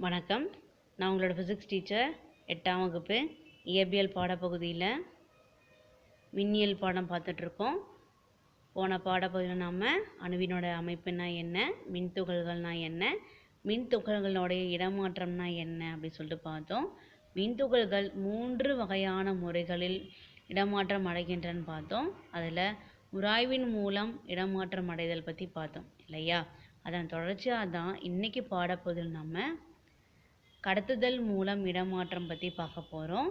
வணக்கம். நான் உங்களோட ஃபிசிக்ஸ் டீச்சர். 8ஆம் வகுப்பு இயற்பியல் பாடப்பகுதியில் மின்னியல் பாடம் பார்த்துட்ருக்கோம். போன பாடப்பகுதியில் நாம் அணுவினோட அமைப்புனா என்ன, மின்துகள்கள்னா என்ன, மின்துகள்களுடைய இடமாற்றம்னா என்ன அப்படின்னு சொல்லிட்டு பார்த்தோம். மின்துகள்கள் 3 வகையான முறைகளில் இடமாற்றம் அடைகின்றன பார்த்தோம். அதில் உராய்வின் மூலம் இடமாற்றம் அடைதல் பற்றி பார்த்தோம் இல்லையா? அதன் தொடர்ச்சியாக தான் இன்றைக்கி பாடப்பகுதியில் நம்ம கடத்துதல் மூலம் இடமாற்றம் பற்றி பார்க்க போகிறோம்.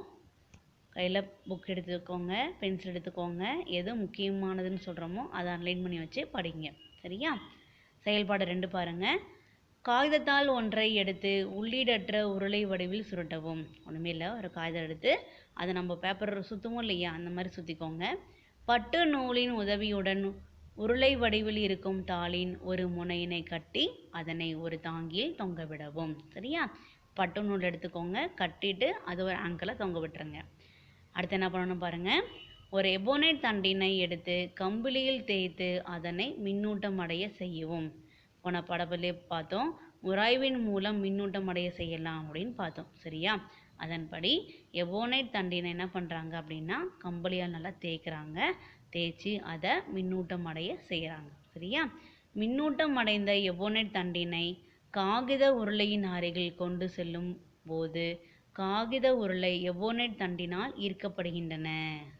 கையில் புக் எடுத்துக்கோங்க, பென்சில் எடுத்துக்கோங்க. எது முக்கியமானதுன்னு சொல்கிறோமோ அதை அன்லைன் பண்ணி வச்சு படிங்க. சரியா? செயல்பாடு 2 பாருங்கள். காகிதத்தால் ஒன்றை எடுத்து உள்ளீடற்ற உருளை வடிவில் சுருட்டவும். ஒன்றுமே இல்லை, ஒரு காகிதம் எடுத்து அதை நம்ம பேப்பர் சுற்றுவோம் இல்லையா, அந்த மாதிரி சுற்றிக்கோங்க. பட்டு நூலின் உதவியுடன் உருளை வடிவில் இருக்கும் தாளின் ஒரு முனையினை கட்டி அதனை ஒரு தாங்கியில் தொங்க விடவும். சரியா? பட்டு நூல் எடுத்துக்கோங்க, கட்டிட்டு அது ஒரு ஆங்கிளில் தொங்க விட்டுருங்க. அடுத்து என்ன பண்ணணும் பாருங்கள். ஒரு எபோனைட் தண்டினை எடுத்து கம்பிளியில் தேய்த்து அதனை மின்னூட்டம் அடைய செய்யவும். போன படப்பிலே பார்த்தோம், உராய்வின் மூலம் மின்னூட்டம் அடைய செய்யலாம் அப்படின்னு பார்த்தோம். சரியா? அதன்படி எபோனைட் தண்டினை என்ன பண்ணுறாங்க அப்படின்னா கம்பளியால் நல்லா தேய்க்கிறாங்க. தேய்ச்சி அதை மின்னூட்டம் அடைய செய்கிறாங்க. சரியா? மின்னூட்டம் அடைந்த எபோனைட் தண்டினை காகித உருளையின் அருகில் கொண்டு செல்லும் போது காகித உருளை எபோனைட் தண்டினால் ஈர்க்கப்படுகின்றன.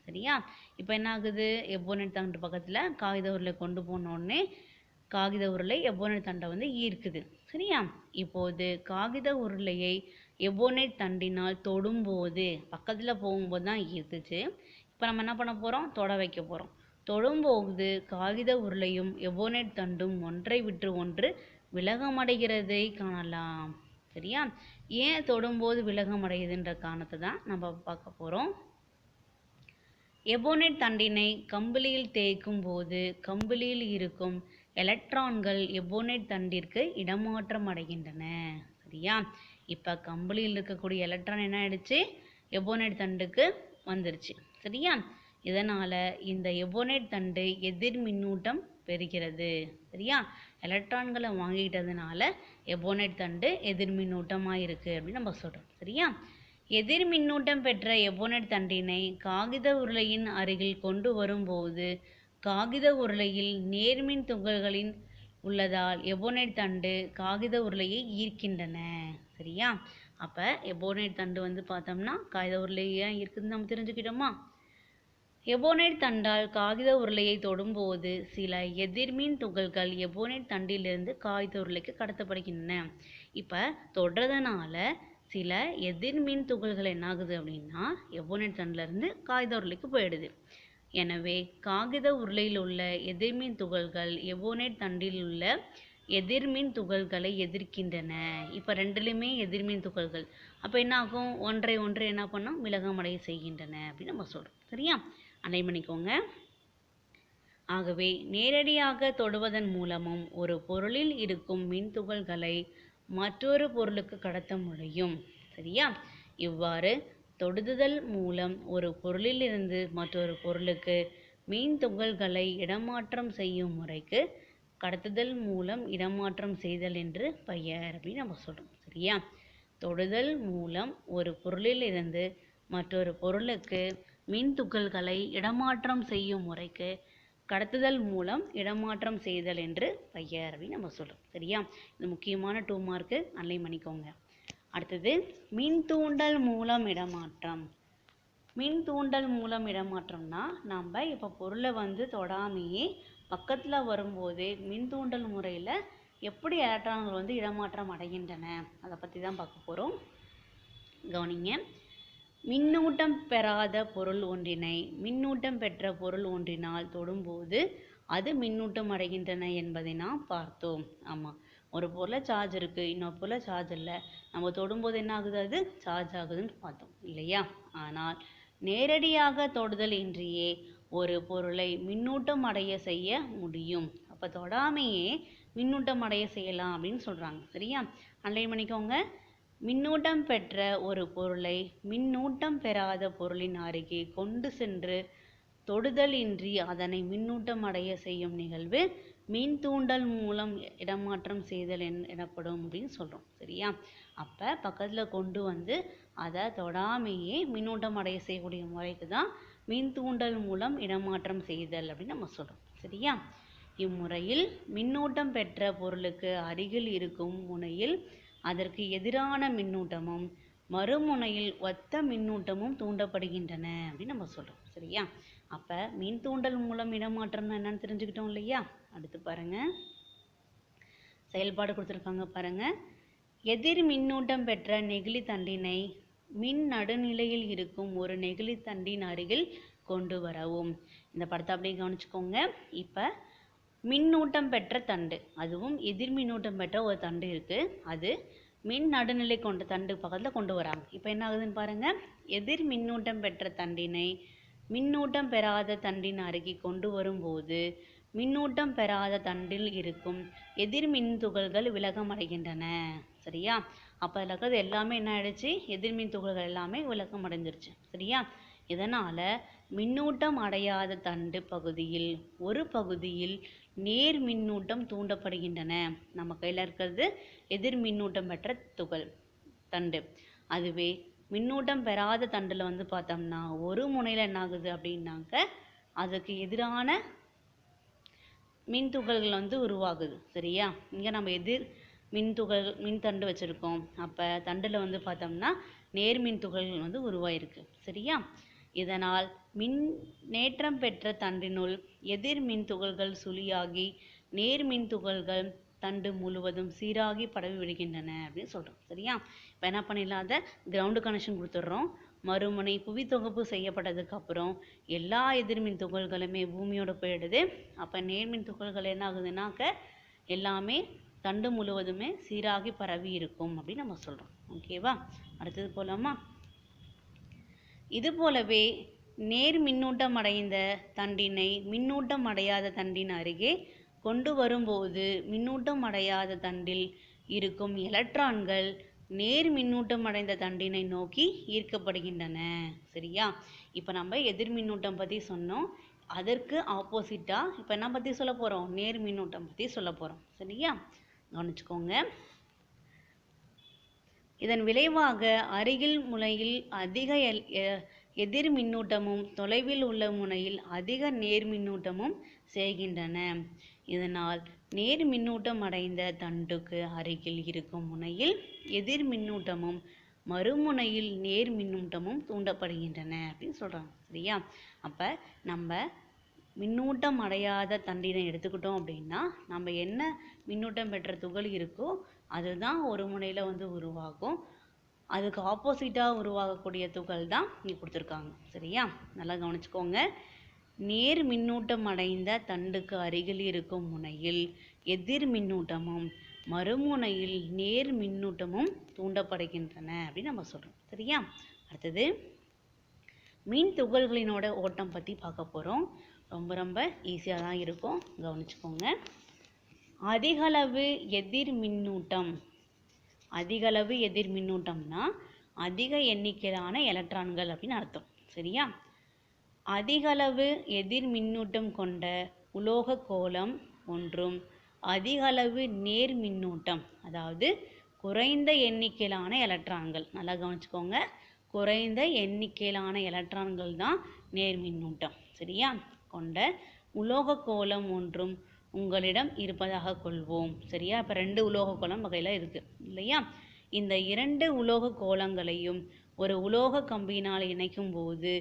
சரியா? இப்போ என்ன ஆகுது, எபோனைட் தண்டு பக்கத்தில் காகித உருளை கொண்டு போனோடனே காகித உருளை எபோனைட் தண்டை வந்து ஈர்க்குது. சரியா? இப்போது காகித உருளையை எபோனைட் தண்டினால் தொடும்போது, பக்கத்தில் போகும்போது தான் ஈர்த்துச்சு. இப்போ நம்ம என்ன பண்ண போகிறோம், தொட வைக்க போகிறோம். தொடும்போது காகித உருளையும் எபோனைட் தண்டும் ஒன்றை விட்டு ஒன்று விலகமடைகிறதை காணலாம். சரியா? ஏன் தொடும்போது விலகமடையுதுன்ற காரணத்தை தான் நம்ம பார்க்க போகிறோம். எபோனைட் தண்டினை கம்பிளியில் தேய்க்கும் போது கம்பிளியில் இருக்கும் எலக்ட்ரான்கள் எபோனைட் தண்டிற்கு இடமாற்றம் அடைகின்றன. சரியா? இப்போ கம்பிளியில் இருக்கக்கூடிய எலக்ட்ரான் என்ன ஆயிடுச்சு, எபோனைட் தண்டுக்கு வந்துருச்சு. சரியா? இதனால் இந்த எபோனைட் தண்டு எதிர் மின்னூட்டம் பெறுகிறது. சரியா? எலக்ட்ரான்களை வாங்கிட்டதுனால எபோனைட் தண்டு எதிர் மின்னூட்டமாக இருக்குது அப்படின்னு நம்ம சொல்கிறோம். சரியா? எதிர் மின்னூட்டம் பெற்ற எபோனைட் தண்டினை காகித உருளையின் அருகில் கொண்டு வரும்போது காகித உருளையில் நேர்மின் துகள்களின் உள்ளதால் எபோனைட் தண்டு காகித உருளையை ஈர்க்கின்றன. சரியா? அப்போ எபோனைட் தண்டு வந்து பார்த்தோம்னா காகித உருளையை ஈர்க்குதுன்னு நம்ம தெரிஞ்சுக்கிட்டோமா? எபோனைட் தண்டால் காகித உருளையை தொடும்போது சில எதிர்மின் துகள்கள் எபோனைட் தண்டிலிருந்து காகித உருளைக்கு கடத்தப்படுகின்றன. இப்போ தொடுறதுனால சில எதிர்மின் துகள்கள் என்ன ஆகுது அப்படின்னா எபோனைட் தண்டிலிருந்து காகித உருளைக்கு போயிடுது. எனவே காகித உருளையில் உள்ள எதிர்மின் துகள்கள் எபோனைட் தண்டில் உள்ள எதிர்மின் துகள்களை எதிர்க்கின்றன. இப்போ ரெண்டுலேயுமே எதிர்மின் துகள்கள். அப்போ என்ன ஆகும், ஒன்றை ஒன்று என்ன பண்ணோம், விலகமடைய செய்கின்றன அப்படின்னு நம்ம சொல்கிறோம். சரியா? அன்லைன் பண்ணிக்கோங்க. ஆகவே நேரடியாக தொடுவதன் மூலமும் ஒரு பொருளில் இருக்கும் மின் துகள்களை மற்றொரு பொருளுக்கு கடத்த முடியும். சரியா? இவ்வாறு தொடுதல் மூலம் ஒரு பொருளிலிருந்து மற்றொரு பொருளுக்கு மின் துகள்களை இடமாற்றம் செய்யும் முறைக்கு கடத்துதல் மூலம் இடமாற்றம் செய்தல் என்று பெயர் அப்படின்னு நம்ம சொல்கிறோம். சரியா? தொடுதல் மூலம் ஒரு பொருளிலிருந்து மற்றொரு பொருளுக்கு மின் துகள்களை இடமாற்றம் செய்யும் முறைக்கு கடத்துதல் மூலம் இடமாற்றம் செய்தல் என்று பெயர் அப்படின்னு நம்ம சொல்கிறோம். சரியா? இது முக்கியமான 2 மார்க்கு, அன்லைன் பண்ணிக்கோங்க. அடுத்தது மின் தூண்டல் மூலம் இடமாற்றம். மின் தூண்டல் மூலம் இடமாற்றம்னா நம்ம இப்போ பொருளை வந்து தொடாமையே பக்கத்தில் வரும்போது மின் தூண்டல் முறையில் எப்படி எலக்ட்ரான்கள் வந்து இடமாற்றம் அடைகின்றன அதை பற்றி தான் பார்க்க போகிறோம். கவனிங்க. மின்னூட்டம் பெறாத பொருள் ஒன்றினை மின்னூட்டம் பெற்ற பொருள் ஒன்றினால் தொடும்போது அது மின்னூட்டம் அடைகின்றன என்பதை நாம் பார்த்தோம். ஆமாம், ஒரு பொருளில் சார்ஜ் இருக்குது, இன்னொரு பொருளில் சார்ஜ் இல்லை. நம்ம தொடும்போது என்ன ஆகுது, அது சார்ஜ் ஆகுதுன்னு பார்த்தோம் இல்லையா? ஆனால் நேரடியாக தொடுதல் இன்றியே ஒரு பொருளை மின்னூட்டம் அடைய செய்ய முடியும். அப்போ தொடாமையே மின்னூட்டம் அடைய செய்யலாம் அப்படின்னு சொல்கிறாங்க. சரியா? அன்லைன் பண்ணிக்கோங்க. மின்னூட்டம் பெற்ற ஒரு பொருளை மின்னூட்டம் பெறாத பொருளின் அருகே கொண்டு சென்று தொடுதல் இன்றி அதனை மின்னூட்டம் அடைய செய்யும் நிகழ்வு மின் தூண்டல் மூலம் இடமாற்றம் செய்தல் எனப்படும் அப்படின்னு சொல்கிறோம். சரியா? அப்போ பக்கத்தில் கொண்டு வந்து அதை தொடாமையே மின்னூட்டம் அடைய செய்யக்கூடிய முறைக்கு தான் மின் தூண்டல் மூலம் இடமாற்றம் செய்தல் அப்படின்னு நம்ம சொல்கிறோம். சரியா? இம்முறையில் மின்னூட்டம் பெற்ற பொருளுக்கு அருகில் இருக்கும் முனையில் அதற்கு எதிரான மின்னூட்டமும் மறுமுனையில் ஒத்த மின்னூட்டமும் தூண்டப்படுகின்றன அப்படின்னு நம்ம சொல்கிறோம். சரியா? அப்போ மின் தூண்டல் மூலம் இடமாற்றம்னா என்னன்னு தெரிஞ்சுக்கிட்டோம் இல்லையா? அடுத்து பாருங்க, செயல்பாடு கொடுத்துருக்காங்க பாருங்க. எதிர் மின்னூட்டம் பெற்ற நெகிழி தண்டினை மின் நடுநிலையில் இருக்கும் ஒரு நெகிழி தண்டின் அருகில் கொண்டு வரவும். இந்த படத்தை அப்படியே கவனிச்சுக்கோங்க. இப்போ மின்னூட்டம் பெற்ற தண்டு, அதுவும் எதிர் மின்னூட்டம் பெற்ற ஒரு தண்டு இருக்கு, அது மின் நடுநிலை கொண்ட தண்டு பக்கத்தில் கொண்டு வராங்க. இப்போ என்ன ஆகுதுன்னு பாருங்க. எதிர் மின்னூட்டம் பெற்ற தண்டினை மின்னூட்டம் பெறாத தண்டின் அருகே கொண்டு வரும்போது மின்னூட்டம் பெறாத தண்டில் இருக்கும் எதிர் மின் துகள்கள் விலகமடைகின்றன. சரியா? அப்போ அதில் இருக்கிறது எல்லாமே என்ன ஆயிடுச்சு? எதிர்மின் துகள்கள் எல்லாமே விலக்கம் அடைஞ்சிருச்சு. சரியா? இதனால் மின்னூட்டம் அடையாத தண்டு பகுதியில் ஒரு பகுதியில் நேர் மின்னூட்டம் தூண்டப்படுகின்றன. நம்ம கையில் இருக்கிறது எதிர் மின்னூட்டம் பெற்ற துகள் தண்டு. அதுவே மின்னூட்டம் பெறாத தண்டில் வந்து பார்த்தோம்னா ஒரு முனையில் என்ன ஆகுது அப்படின்னாக்க அதுக்கு எதிரான மின் துகள்கள் வந்து உருவாகுது. சரியா? இங்கே நம்ம எதிர் மின் தண்டு வச்சுருக்கோம். அப்போ தண்டில் வந்து பார்த்தோம்னா நேர்மின் துகள்கள் வந்து உருவாயிருக்கு. சரியா? இதனால் நேற்றம் பெற்ற தண்டினுள் எதிர் மின் துகள்கள் சுழியாகி நேர்மின் துகள்கள் தண்டு முழுவதும் சீராகி பரவி விடுகின்றன அப்படின்னு சொல்கிறோம். சரியா? இப்போ என்ன பண்ணிடலாம், அதை கிரவுண்டு கனெக்ஷன் கொடுத்துட்றோம். மறுமுனை புவி தொகுப்பு செய்யப்பட்டதுக்கு அப்புறம் எல்லா எதிர்மின் துகள்களுமே பூமியோட போயிடுது. அப்போ நேர்மின் துகள்கள் என்ன ஆகுதுன்னாக்க எல்லாமே தண்டு முழுவதுமே சீராகி பரவி இருக்கும் அப்படின்னு நம்ம சொல்கிறோம். ஓகேவா? அடுத்தது போலாமா? இது போலவே நேர் மின்னூட்டம் அடைந்த தண்டினை மின்னூட்டம் அடையாத தண்டின் அருகே கொண்டு வரும்போது மின்னூட்டம் அடையாத தண்டில் இருக்கும் எலக்ட்ரான்கள் நேர் மின்னூட்டம் அடைந்த தண்டினை நோக்கி ஈர்க்கப்படுகின்றன. சரியா? இப்போ நம்ம எதிர் மின்னூட்டம் பற்றி சொன்னோம். அதற்கு ஆப்போசிட்டாக இப்போ என்ன பற்றி சொல்ல போகிறோம்? நேர் மின்னூட்டம் பற்றி சொல்ல போகிறோம். சரியா? கவனிச்சுக்கோங்க. இதன் விளைவாக அருகில் முனையில் அதிக எதிர் மின்னூட்டமும் தொலைவில் உள்ள முனையில் அதிக நேர் மின்னூட்டமும் செய்கின்றன. இதனால் நேர் மின்னூட்டம் அடைந்த தண்டுக்கு அருகில் இருக்கும் முனையில் எதிர் மின்னூட்டமும் மறுமுனையில் நேர் மின்னூட்டமும் தூண்டப்படுகின்றன அப்படின்னு சொல்கிறாங்க. சரியா? அப்போ நம்ம மின்னூட்டம் அடையாத தண்டினை எடுத்துக்கிட்டோம் அப்படின்னா நம்ம என்ன மின்னூட்டம் பெற்ற துகள் இருக்கோ அதுதான் ஒரு முனையில் வந்து உருவாகும். அதுக்கு ஆப்போசிட்டாக உருவாகக்கூடிய துகள் தான் இங்கே கொடுத்துருக்காங்க. சரியா? நல்லா கவனிச்சுக்கோங்க. நேர் மின்னூட்டம் அடைந்த தண்டுக்கு அருகில் இருக்கும் முனையில் எதிர் மின்னூட்டமும் மறுமுனையில் நேர் மின்னூட்டமும் தூண்டப்படுகின்றன அப்படின்னு நம்ம சொல்கிறோம். சரியா? அடுத்தது மின் துகள்களினோட ஓட்டம் பற்றி பார்க்க போகிறோம். ரொம்ப ரொம்ப ஈஸியாக தான் இருக்கும், கவனிச்சுக்கோங்க. அதிகளவு எதிர் மின்னூட்டம், அதிகளவு எதிர் மின்னூட்டம்னா அதிக எண்ணிக்கையிலான எலக்ட்ரான்கள் அப்படின்னு அர்த்தம். சரியா? அதிகளவு எதிர் மின்னூட்டம் கொண்ட உலோக கோளம் ஒன்றும் அதிகளவு நேர் மின்னூட்டம், அதாவது குறைந்த எண்ணிக்கையிலான எலக்ட்ரான்கள், நல்லா கவனிச்சுக்கோங்க, குறைந்த எண்ணிக்கையிலான எலக்ட்ரான்கள் தான் நேர் மின்னூட்டம். சரியா? கொண்ட உலோக கோளம் ஒன்றும் உங்களிடம் இருப்பதாக கொள்வோம். சரியா? இப்போ 2 உலோக கோளம் வகையில் இருக்குது இல்லையா? இந்த 2 உலோக கோளங்களையும் ஒரு உலோக கம்பியினால் இணைக்கும் போது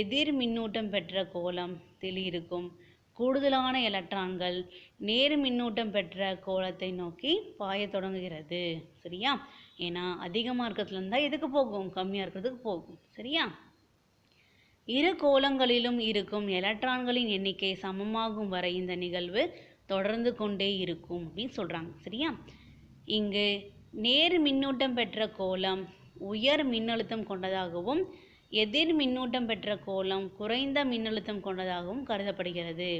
எதிர் மின்னூட்டம் பெற்ற கோளத்தில் இருக்கும் கூடுதலான எலக்ட்ரான்கள் நேர் மின்னூட்டம் பெற்ற கோளத்தை நோக்கி பாய தொடங்குகிறது. சரியா? ஏன்னா அதிகமாக இருக்கிறதுல இருந்தால் எதுக்கு போகும்? கம்மியாக இருக்கிறதுக்கு போகும். சரியா? இரு கோளங்களிலும் இருக்கும் எலக்ட்ரான்களின் எண்ணிக்கை சமமாகும் வரை இந்த நிகழ்வு தொடர்ந்து கொண்டே இருக்கும் அப்படின்னு சொல்கிறாங்க. சரியா? இங்கு நேர் மின்னூட்டம் பெற்ற கோளம் உயர் மின்னழுத்தம் கொண்டதாகவும் எதிர் மின்னூட்டம் பெற்ற கோளம் குறைந்த மின்னழுத்தம் கொண்டதாகவும் கருதப்படுகிறது.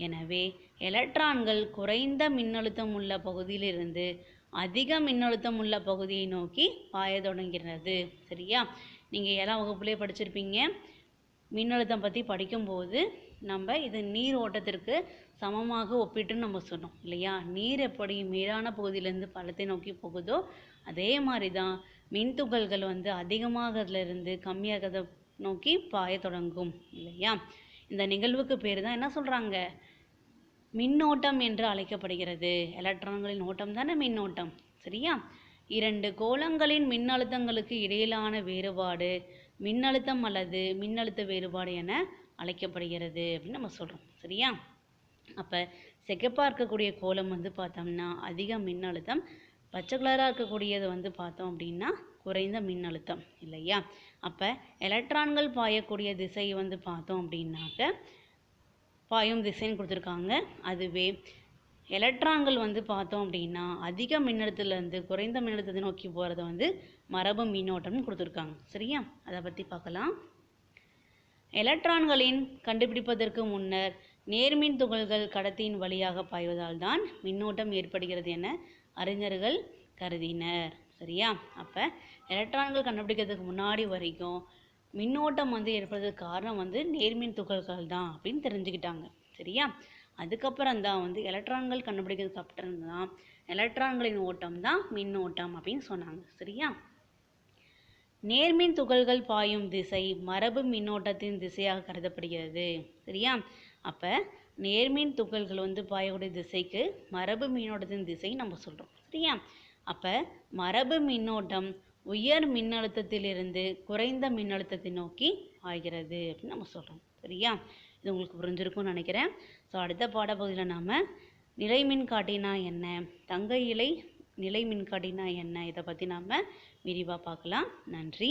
எனவே எலக்ட்ரான்கள் குறைந்த மின்னழுத்தம் உள்ள பகுதியிலிருந்து அதிக மின்னழுத்தம் உள்ள பகுதியை நோக்கி பாய தொடங்கிறது. சரியா? நீங்கள் 7ஆம் வகுப்புலேயே படிச்சிருப்பீங்க. மின்னழுத்தம் பற்றி படிக்கும்போது நம்ம இது நீர் ஓட்டத்திற்கு சமமாக ஒப்பிட்டுன்னு நம்ம சொன்னோம் இல்லையா? நீர் எப்படி மேலான பகுதியிலேருந்து பள்ளத்தை நோக்கி போகுதோ அதே மாதிரி தான் மின்துகள்கள் வந்து அதிகமாக அதிலிருந்து கம்மியாகிறத நோக்கி பாய தொடங்கும் இல்லையா? இந்த நிகழ்வுக்கு பேர் தான் என்ன சொல்கிறாங்க, மின்னோட்டம் என்று அழைக்கப்படுகிறது. எலக்ட்ரான்களின் ஓட்டம் தானே மின்னோட்டம். சரியா? இரண்டு கோளங்களின் மின்னழுத்தங்களுக்கு இடையிலான வேறுபாடு மின்னழுத்தம் அல்லது மின்னழுத்த வேறுபாடு என அழைக்கப்படுகிறது அப்படின்னு நம்ம சொல்கிறோம். சரியா? அப்போ சிகப்பாக இருக்கக்கூடிய கோளம் வந்து பார்த்தோம்னா அதிக மின்னழுத்தம், பச்சை கலராக இருக்கக்கூடியது வந்து பார்த்தோம் அப்படின்னா குறைந்த மின்னழுத்தம் இல்லையா? அப்போ எலக்ட்ரான்கள் பாயக்கூடிய திசை வந்து பார்த்தோம் அப்படின்னாக்க பாயும் திசைன்னு கொடுத்துருக்காங்க. அதுவே எலக்ட்ரான்கள் வந்து பார்த்தோம் அப்படின்னா அதிக மின்னழுத்தத்துலேருந்து குறைந்த மின்னழுத்தத்தை நோக்கி போகிறத வந்து மரபு மின்னோட்டம்னு கொடுத்துருக்காங்க. சரியா? அதை பற்றி பார்க்கலாம். எலக்ட்ரான்களின் கண்டுபிடிப்பதற்கு முன்னர் நேர்மின் துகள்கள் கடத்தியின் வழியாக பாய்வதால் தான் மின்னோட்டம் ஏற்படுகிறது என அறிஞர்கள் கருதினர். சரியா? அப்போ எலக்ட்ரான்கள் கண்டுபிடிக்கிறதுக்கு முன்னாடி வரைக்கும் மின்னோட்டம் வந்து ஏற்படுறதுக்கு காரணம் வந்து நேர்மின் துகள்கள் தான் அப்படின்னு தெரிஞ்சுக்கிட்டாங்க. சரியா? அதுக்கப்புறம் தான் வந்து எலக்ட்ரான்கள் கண்டுபிடிக்கிறதுக்கு அப்புறம் தான் எலக்ட்ரான்களின் ஓட்டம் தான் மின்னோட்டம் அப்படின்னு சொன்னாங்க. சரியா? நேர்மின் துகள்கள் பாயும் திசை மரபு மின்னோட்டத்தின் திசையாக கருதப்படுகிறது. சரியா? அப்போ நேர்மின் துகள்கள் வந்து பாயக்கூடிய திசைக்கு மரபு மின்னோட்டத்தின் திசை நம்ம சொல்கிறோம். சரியா? அப்போ மரபு மின்னோட்டம் உயர் மின்னழுத்தத்திலிருந்து குறைந்த மின்னழுத்தத்தை நோக்கி பாய்கிறது அப்படின்னு நம்ம சொல்கிறோம். சரியா? இது உங்களுக்கு புரிஞ்சிருக்கும்னு நினைக்கிறேன். ஸோ அடுத்த பாடப்பகுதியில் நாம் நிலை மின்காட்டினா என்ன, தங்க இழை நிலை மின்காட்டினா என்ன, இதை பற்றி நாம் விரிவாக பார்க்கலாம். நன்றி.